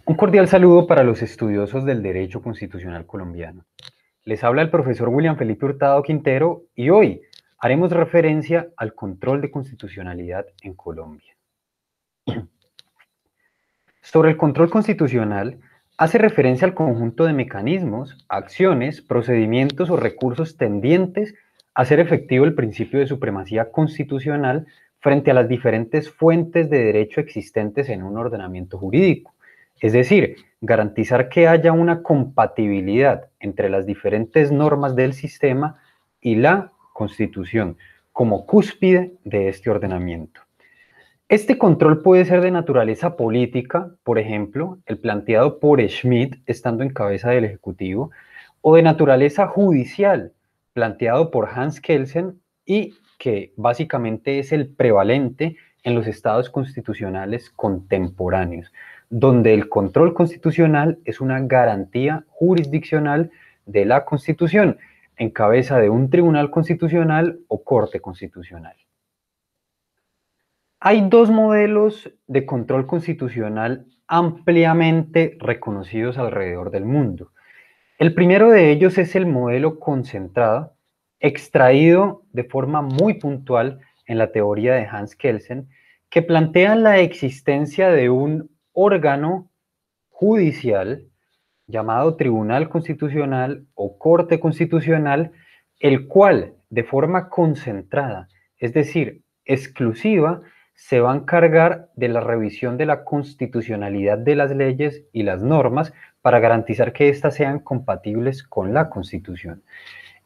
Un cordial saludo para los estudiosos del derecho constitucional colombiano. Les habla el profesor William Felipe Hurtado Quintero y hoy haremos referencia al control de constitucionalidad en Colombia. Sobre el control constitucional, hace referencia al conjunto de mecanismos, acciones, procedimientos o recursos tendientes a hacer efectivo el principio de supremacía constitucional frente a las diferentes fuentes de derecho existentes en un ordenamiento jurídico. Es decir, garantizar que haya una compatibilidad entre las diferentes normas del sistema y la Constitución como cúspide de este ordenamiento. Este control puede ser de naturaleza política, por ejemplo, el planteado por Schmidt estando en cabeza del Ejecutivo, o de naturaleza judicial, planteado por Hans Kelsen y que básicamente es el prevalente en los estados constitucionales contemporáneos, donde el control constitucional es una garantía jurisdiccional de la Constitución, en cabeza de un tribunal constitucional o corte constitucional. Hay dos modelos de control constitucional ampliamente reconocidos alrededor del mundo. El primero de ellos es el modelo concentrado, extraído de forma muy puntual en la teoría de Hans Kelsen, que plantea la existencia de un órgano judicial llamado Tribunal Constitucional o Corte Constitucional, el cual de forma concentrada, es decir, exclusiva, se va a encargar de la revisión de la constitucionalidad de las leyes y las normas para garantizar que éstas sean compatibles con la Constitución.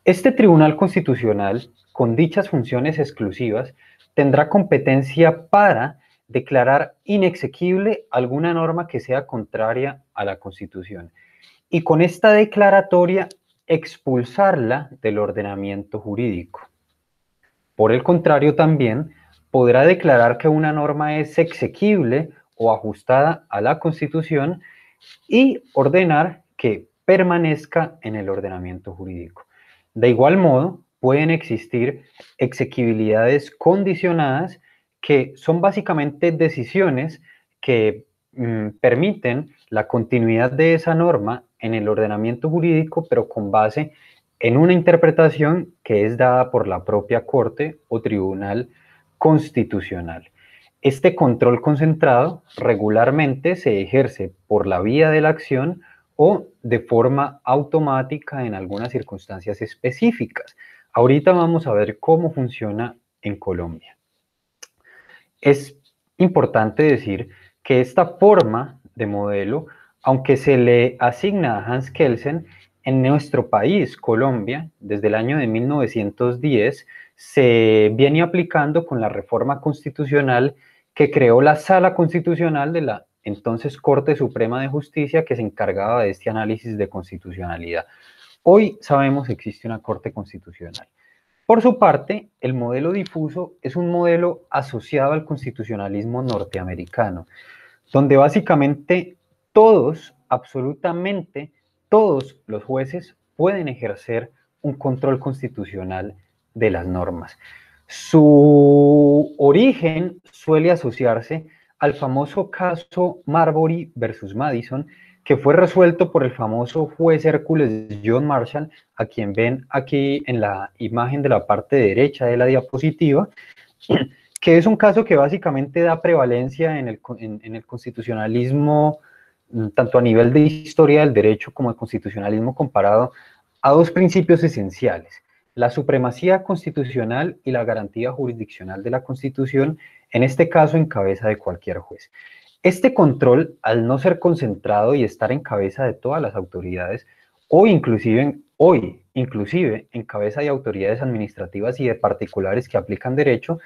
Este Tribunal Constitucional, con dichas funciones exclusivas, tendrá competencia para declarar inexequible alguna norma que sea contraria a la Constitución y con esta declaratoria expulsarla del ordenamiento jurídico. Por el contrario, también podrá declarar que una norma es exequible o ajustada a la Constitución y ordenar que permanezca en el ordenamiento jurídico. De igual modo, pueden existir exequibilidades condicionadas que son básicamente decisiones que permiten la continuidad de esa norma en el ordenamiento jurídico, pero con base en una interpretación que es dada por la propia Corte o Tribunal Constitucional. Este control concentrado regularmente se ejerce por la vía de la acción o de forma automática en algunas circunstancias específicas. Ahorita vamos a ver cómo funciona en Colombia. Es importante decir que esta forma de modelo, aunque se le asigna a Hans Kelsen, en nuestro país, Colombia, desde el año de 1910, se viene aplicando con la reforma constitucional que creó la Sala Constitucional de la entonces Corte Suprema de Justicia, que se encargaba de este análisis de constitucionalidad. Hoy sabemos que existe una Corte Constitucional. Por su parte, el modelo difuso es un modelo asociado al constitucionalismo norteamericano, donde básicamente todos, absolutamente todos los jueces pueden ejercer un control constitucional de las normas. Su origen suele asociarse al famoso caso Marbury versus Madison, que fue resuelto por el famoso juez Hércules John Marshall, a quien ven aquí en la imagen de la parte derecha de la diapositiva, que es un caso que básicamente da prevalencia en el constitucionalismo, tanto a nivel de historia del derecho como el constitucionalismo comparado a dos principios esenciales: la supremacía constitucional y la garantía jurisdiccional de la Constitución, en este caso en cabeza de cualquier juez. Este control, al no ser concentrado y estar en cabeza de todas las autoridades, o inclusive en cabeza de autoridades administrativas y de particulares que aplican derecho,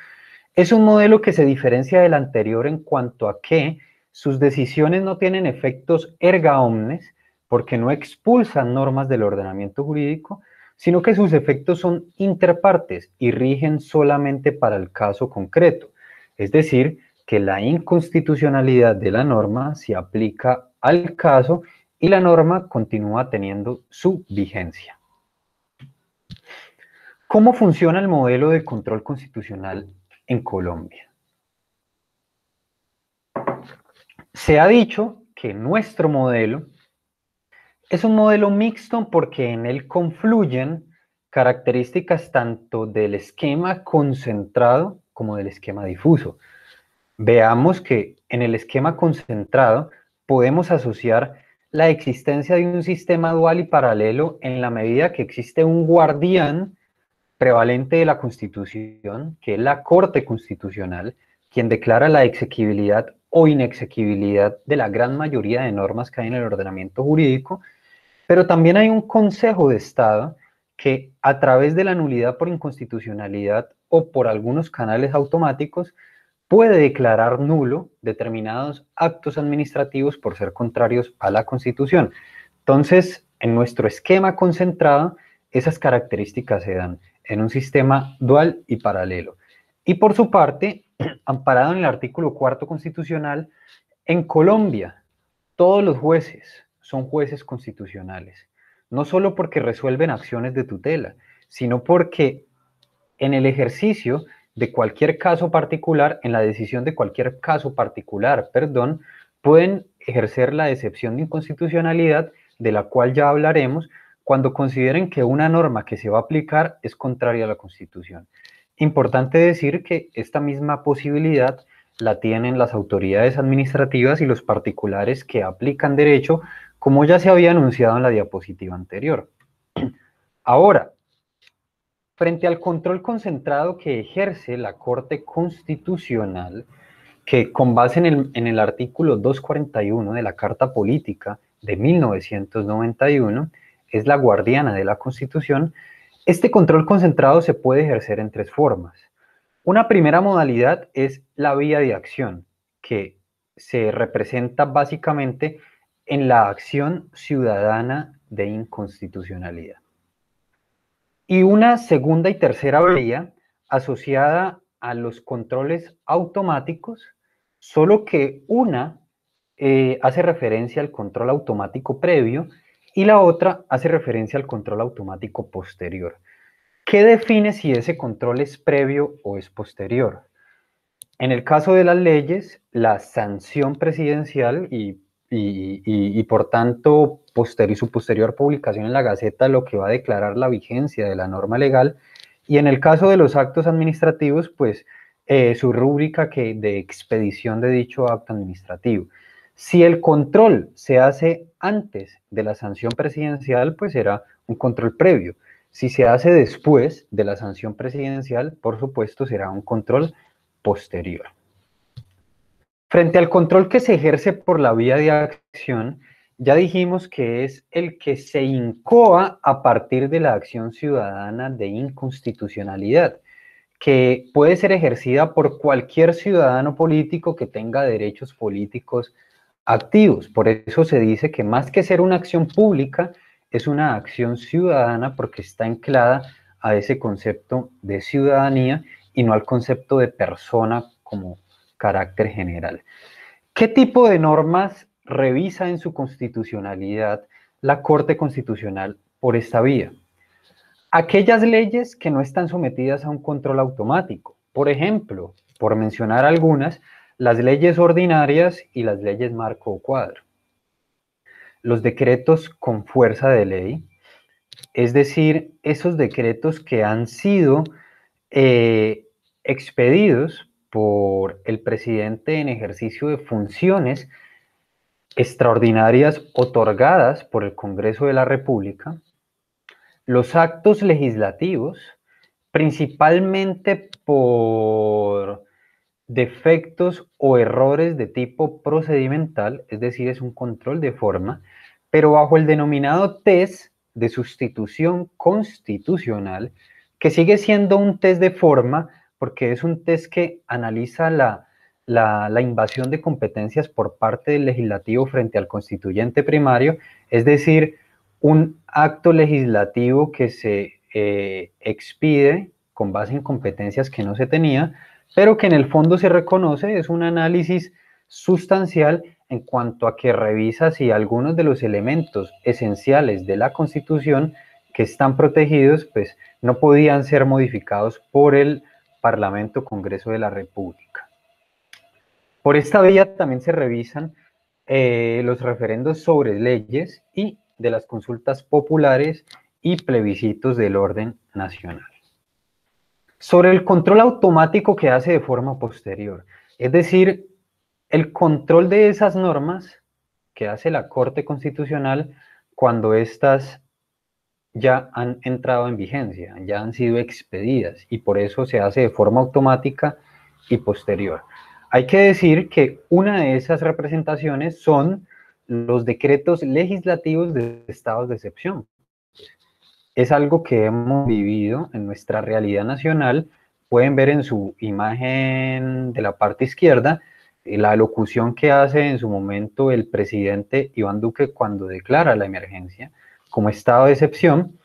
es un modelo que se diferencia del anterior en cuanto a que sus decisiones no tienen efectos erga omnes, porque no expulsan normas del ordenamiento jurídico, sino que sus efectos son interpartes y rigen solamente para el caso concreto. Es decir, que la inconstitucionalidad de la norma se aplica al caso y la norma continúa teniendo su vigencia. ¿Cómo funciona el modelo de control constitucional en Colombia? Se ha dicho que nuestro modelo es un modelo mixto porque en él confluyen características tanto del esquema concentrado como del esquema difuso. Veamos que en el esquema concentrado podemos asociar la existencia de un sistema dual y paralelo en la medida que existe un guardián prevalente de la Constitución, que es la Corte Constitucional, quien declara la exequibilidad o inexequibilidad de la gran mayoría de normas que hay en el ordenamiento jurídico, pero también hay un Consejo de Estado que a través de la nulidad por inconstitucionalidad o por algunos canales automáticos puede declarar nulo determinados actos administrativos por ser contrarios a la Constitución. Entonces, en nuestro esquema concentrado, esas características se dan en un sistema dual y paralelo. Y por su parte, amparado en el artículo 4 constitucional, en Colombia, todos los jueces son jueces constitucionales, no solo porque resuelven acciones de tutela, sino porque en el ejercicio de cualquier caso particular, en la decisión de cualquier caso particular, perdón, pueden ejercer la excepción de inconstitucionalidad, de la cual ya hablaremos, cuando consideren que una norma que se va a aplicar es contraria a la Constitución. Importante decir que esta misma posibilidad la tienen las autoridades administrativas y los particulares que aplican derecho, como ya se había anunciado en la diapositiva anterior. Ahora, frente al control concentrado que ejerce la Corte Constitucional, que con base en el artículo 241 de la Carta Política de 1991, es la guardiana de la Constitución, este control concentrado se puede ejercer en tres formas. Una primera modalidad es la vía de acción, que se representa básicamente en la acción ciudadana de inconstitucionalidad. Y una segunda y tercera vía asociada a los controles automáticos, solo que una hace referencia al control automático previo y la otra hace referencia al control automático posterior. ¿Qué define si ese control es previo o es posterior? En el caso de las leyes, la sanción presidencial y por tanto su posterior publicación en la Gaceta lo que va a declarar la vigencia de la norma legal, y en el caso de los actos administrativos, pues su rúbrica de expedición de dicho acto administrativo. Si el control se hace antes de la sanción presidencial, pues será un control previo. Si se hace después de la sanción presidencial, por supuesto, será un control posterior. Frente al control que se ejerce por la vía de acción, ya dijimos que es el que se incoa a partir de la acción ciudadana de inconstitucionalidad, que puede ser ejercida por cualquier ciudadano político que tenga derechos políticos activos. Por eso se dice que más que ser una acción pública, es una acción ciudadana porque está anclada a ese concepto de ciudadanía y no al concepto de persona como carácter general. ¿Qué tipo de normas revisa en su constitucionalidad la Corte Constitucional por esta vía? Aquellas leyes que no están sometidas a un control automático. Por ejemplo, por mencionar algunas, las leyes ordinarias y las leyes marco o cuadro. Los decretos con fuerza de ley, es decir, esos decretos que han sido expedidos por el presidente en ejercicio de funciones extraordinarias otorgadas por el Congreso de la República, los actos legislativos, principalmente por defectos o errores de tipo procedimental, es decir, es un control de forma, pero bajo el denominado test de sustitución constitucional, que sigue siendo un test de forma, porque es un test que analiza la invasión de competencias por parte del legislativo frente al constituyente primario, es decir, un acto legislativo que se expide con base en competencias que no se tenía, pero que en el fondo se reconoce, es un análisis sustancial en cuanto a que revisa si algunos de los elementos esenciales de la Constitución que están protegidos, pues no podían ser modificados por el Parlamento Congreso de la República. Por esta vía también se revisan los referendos sobre leyes y de las consultas populares y plebiscitos del orden nacional. Sobre el control automático que hace de forma posterior, es decir, el control de esas normas que hace la Corte Constitucional cuando éstas ya han entrado en vigencia, ya han sido expedidas y por eso se hace de forma automática y posterior. Hay que decir que una de esas representaciones son los decretos legislativos de estados de excepción. Es algo que hemos vivido en nuestra realidad nacional. Pueden ver en su imagen de la parte izquierda la locución que hace en su momento el presidente Iván Duque cuando declara la emergencia como estado de excepción.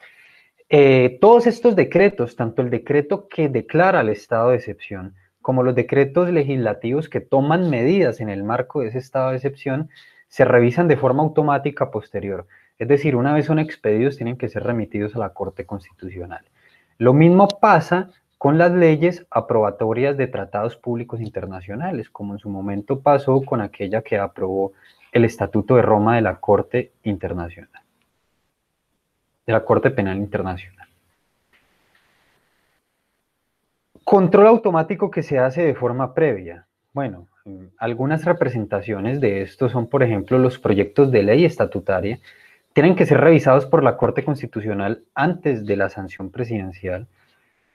Todos estos decretos, tanto el decreto que declara el estado de excepción, como los decretos legislativos que toman medidas en el marco de ese estado de excepción, se revisan de forma automática posterior. Es decir, una vez son expedidos, tienen que ser remitidos a la Corte Constitucional. Lo mismo pasa con las leyes aprobatorias de tratados públicos internacionales, como en su momento pasó con aquella que aprobó el Estatuto de Roma de la Corte Internacional, de la Corte Penal Internacional. Control automático que se hace de forma previa. Bueno, algunas representaciones de esto son, por ejemplo, los proyectos de ley estatutaria. Tienen que ser revisados por la Corte Constitucional antes de la sanción presidencial.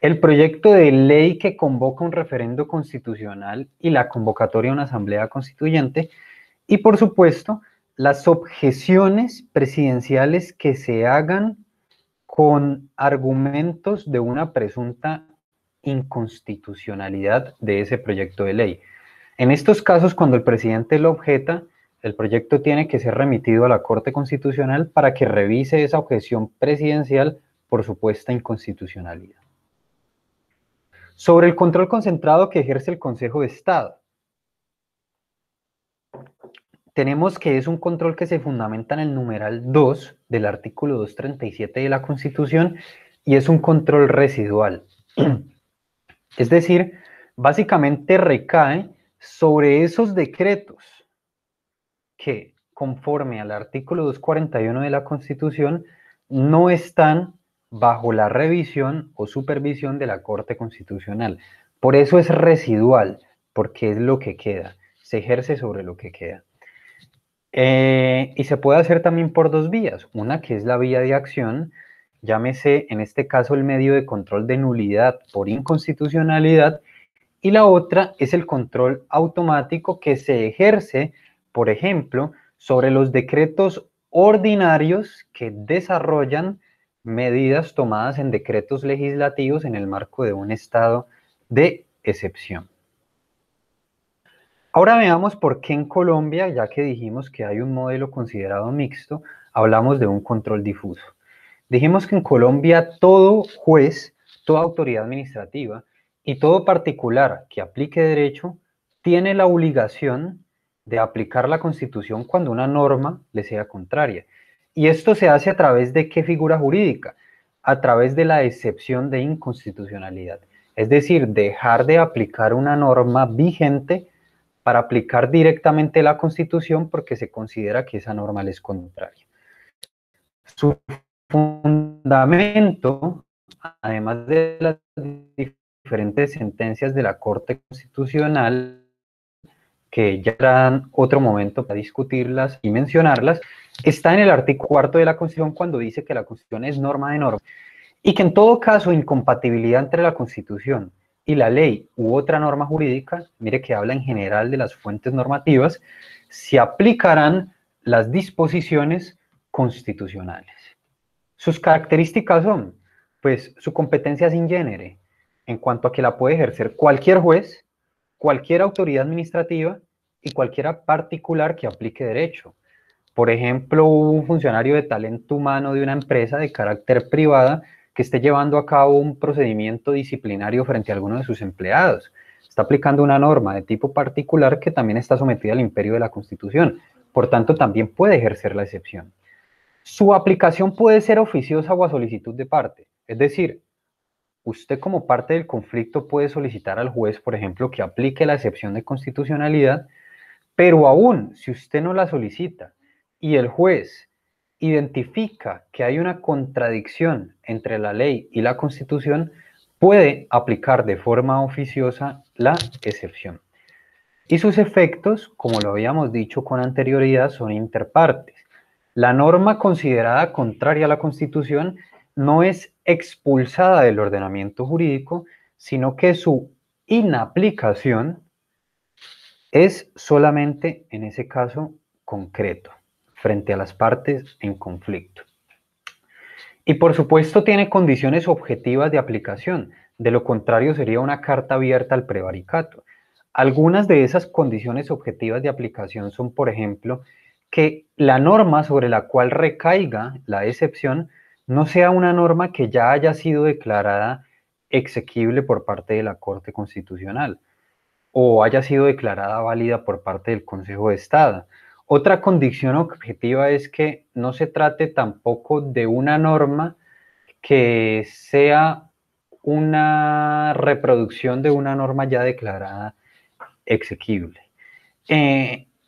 El proyecto de ley que convoca un referendo constitucional y la convocatoria de una asamblea constituyente. Y, por supuesto, las objeciones presidenciales que se hagan con argumentos de una presunta inconstitucionalidad de ese proyecto de ley. En estos casos, cuando el presidente lo objeta, el proyecto tiene que ser remitido a la Corte Constitucional para que revise esa objeción presidencial por supuesta inconstitucionalidad. Sobre el control concentrado que ejerce el Consejo de Estado. Tenemos que es un control que se fundamenta en el numeral 2 del artículo 237 de la Constitución y es un control residual. Es decir, básicamente recae sobre esos decretos que, conforme al artículo 241 de la Constitución, no están bajo la revisión o supervisión de la Corte Constitucional. Por eso es residual, porque es lo que queda, se ejerce sobre lo que queda. Y se puede hacer también por dos vías, una que es la vía de acción, llámese en este caso el medio de control de nulidad por inconstitucionalidad, y la otra es el control automático que se ejerce, por ejemplo, sobre los decretos ordinarios que desarrollan medidas tomadas en decretos legislativos en el marco de un estado de excepción. Ahora veamos por qué en Colombia, ya que dijimos que hay un modelo considerado mixto, hablamos de un control difuso. Dijimos que en Colombia todo juez, toda autoridad administrativa y todo particular que aplique derecho tiene la obligación de aplicar la Constitución cuando una norma le sea contraria. Y esto se hace a través de ¿qué figura jurídica? A través de la excepción de inconstitucionalidad. Es decir, dejar de aplicar una norma vigente para aplicar directamente la Constitución porque se considera que esa norma le es contraria. Su fundamento, además de las diferentes sentencias de la Corte Constitucional, que ya darán otro momento para discutirlas y mencionarlas, está en el artículo 4 de la Constitución cuando dice que la Constitución es norma de norma y que en todo caso incompatibilidad entre la Constitución y la ley u otra norma jurídica, mire que habla en general de las fuentes normativas, se aplicarán las disposiciones constitucionales. Sus características son, pues, su competencia sin género, en cuanto a que la puede ejercer cualquier juez, cualquier autoridad administrativa y cualquiera particular que aplique derecho. Por ejemplo, un funcionario de talento humano de una empresa de carácter privada que esté llevando a cabo un procedimiento disciplinario frente a alguno de sus empleados. Está aplicando una norma de tipo particular que también está sometida al imperio de la Constitución. Por tanto, también puede ejercer la excepción. Su aplicación puede ser oficiosa o a solicitud de parte. Es decir, usted como parte del conflicto puede solicitar al juez, por ejemplo, que aplique la excepción de constitucionalidad, Pero aún si usted no la solicita y el juez identifica que hay una contradicción entre la ley y la Constitución, puede aplicar de forma oficiosa la excepción. Y sus efectos, como lo habíamos dicho con anterioridad, son interpartes. La norma considerada contraria a la Constitución no es expulsada del ordenamiento jurídico, sino que su inaplicación es solamente en ese caso concreto, frente a las partes en conflicto. Y por supuesto tiene condiciones objetivas de aplicación, de lo contrario sería una carta abierta al prevaricato. Algunas de esas condiciones objetivas de aplicación son, por ejemplo, que la norma sobre la cual recaiga la excepción no sea una norma que ya haya sido declarada exequible por parte de la Corte Constitucional o haya sido declarada válida por parte del Consejo de Estado. Otra condición objetiva es que no se trate tampoco de una norma que sea una reproducción de una norma ya declarada exequible.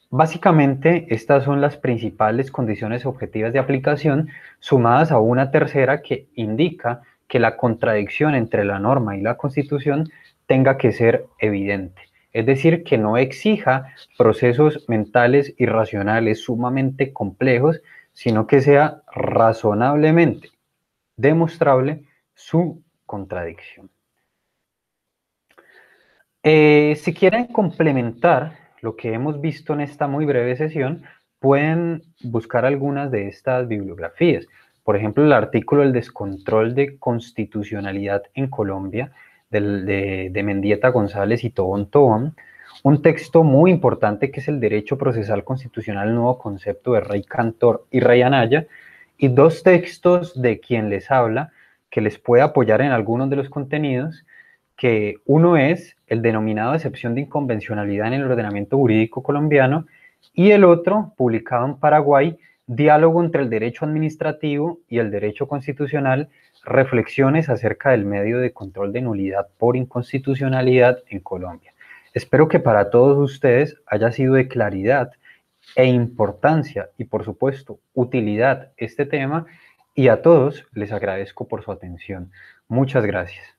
Básicamente, estas son las principales condiciones objetivas de aplicación, sumadas a una tercera que indica que la contradicción entre la norma y la Constitución tenga que ser evidente. Es decir, que no exija procesos mentales y racionales sumamente complejos, sino que sea razonablemente demostrable su contradicción. Si quieren complementar lo que hemos visto en esta muy breve sesión, pueden buscar algunas de estas bibliografías. Por ejemplo, el artículo El descontrol de constitucionalidad en Colombia, de Mendieta González y Tobón Tobón, un texto muy importante que es el Derecho Procesal Constitucional, el nuevo concepto de Rey Cantor y Rey Anaya, y dos textos de quien les habla, que les puede apoyar en algunos de los contenidos, que uno es el denominado excepción de inconvencionalidad en el ordenamiento jurídico colombiano y el otro, publicado en Paraguay, diálogo entre el derecho administrativo y el derecho constitucional, reflexiones acerca del medio de control de nulidad por inconstitucionalidad en Colombia. Espero que para todos ustedes haya sido de claridad e importancia y por supuesto utilidad este tema y a todos les agradezco por su atención. Muchas gracias.